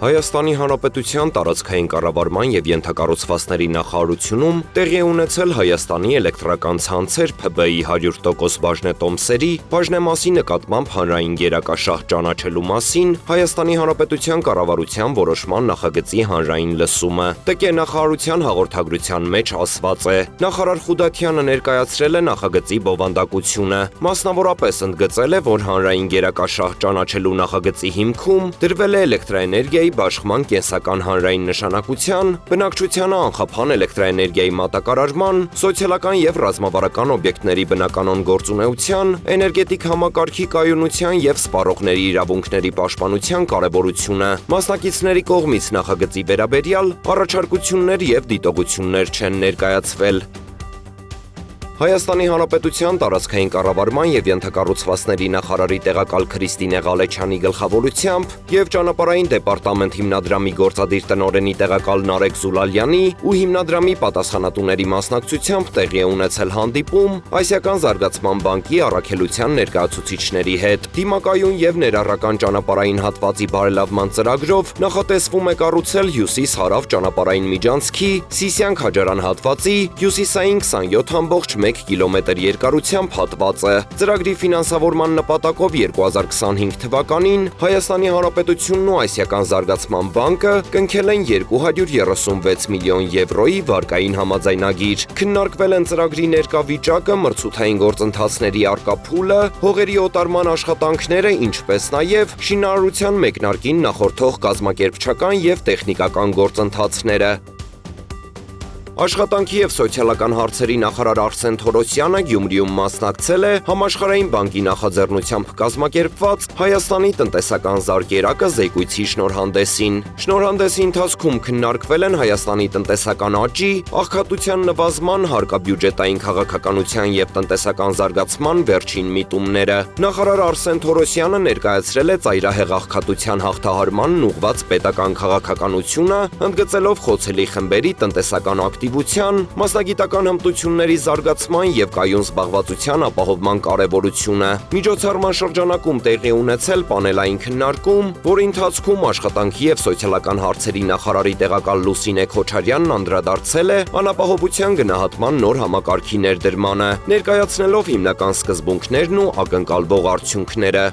Հայաստանի Հանրապետության տարածքային կառավարման և ենթակառուցվածքների նախարարությունում տեղի է ունեցել Հայաստանի էլեկտրական ցանցեր ՓԲ-ի 100% բաժնետոմսերի բաժնեմասի նկատմամբ հանրային գերակաշահ ճանաչելու մասին Հայաստանի Հանրապետության կառավարության որոշման նախագծի հանրային լսումը։ ՏԿ նախարարության հաղորդագրության մեջ ասված է. նախարար Խուդաթյանը ներկայացրել է նախագծի բովանդակությունը։ Մասնավորապես ընդգծել է, որ հանրային գերակաշահ ճանաչելու նախագծի հիմքում դրվել է էլեկտրաէներգիայի բաշխման կենսական հանրային նշանակության, բնակչությանը անխափան էլեկտրաէներգիայի մատակարարման, սոցիալական և ռազմավարական օբյեկտների բնականոն գործունեության, էներգետիկ համակարգի կայունության և սպառողների իրավունքների պաշտպանության կարևորությունը։ Մասնակիցների կողմից նախագծի վերաբերյալ առաջարկություններ և դիտողություններ չեն ներկայացվել։ Հայաստանի Հանրապետության տարածքային կառավարման և ենթակառուցվածքների նախարարի տեղակալ Քրիստինե Ղալեչյանի գլխավորությամբ և ճանապարհային դեպարտամենտ հիմնադրամի գործադիր տնօրենի տեղակալ Նարեկ Զուլալյանի ու հիմնադրամի պատասխանատուների մասնակցությամբ տեղի է ունեցել հանդիպում Ասիական զարգացման բանկի առաքելության ներկայացուցիչների հետ։ Դիմակայուն և ներառական ճանապարհային հատվածի բարելավման ծրագրով նախատեսվում է կառուցել հյուսիս-հարավ ճանապարհային միջանցքի Սիսիան-Քաջարան հատվածի հյուսիսային 27,1 կիլոմետր երկարությամբ հատվածը։ Ծրագրի ֆինանսավորման նպատակով 2025 թվականին Հայաստանի Հանրապետությունն ու Ասիական զարգացման բանկը կնքել են 236 միլիոն եվրոյի վարկային համաձայնագիր։ Քննարկվել են ծրագրի ներկա վիճակը, մրցութային գործընթացների առկա փուլը, հողերի օտարման աշխատանքները, ինչպես նաև շինարարության մեկնարկին նախորդող կազմակերպչական և տեխնիկական գործընթացները։ Աշխատանքի և սոցիալական հարցերի նախարար Արսեն Թորոսյանը Գյումրիում մասնակցել է Համաշխարհային բանկի նախաձեռնությամբ կազմակերպված Հայաստանի տնտեսական զարկերակը զեկույցի շնորհանդեսին։ Շնորհանդեսի ընթացքում քննարկվել են Հայաստանի տնտեսական աճի, աղքատության նվազման, հարկաբյուջետային քաղաքականության և տնտեսական զարգացման վերջին միտումները։ Նախարար Արսեն Թորոսյանը ներկայացրել է ծայրահեղ աղքատության հաղթահարմանն ուղղված պետական քաղաքականությունը, ընդգծելով խոցելի խմբերի տնտեսական ակտիվության, մասնագիտական հմտությունների զարգացման և կայուն զբաղվածության ապահովման կարևորությունը։ Միջոցառման շրջանակում տեղի ունեցել պանելային քննարկում, որի ընթացքում աշխատանքի և սոցիալական հարցերի նախարարի տեղակալ Լուսինե Քոչարյանն անդրադարձել է անապահովության գնահատման նոր համակարգի ներդրմանը, ներկայացնելով հիմնական սկզբունքներն ու ակնկալվող արդյունքները։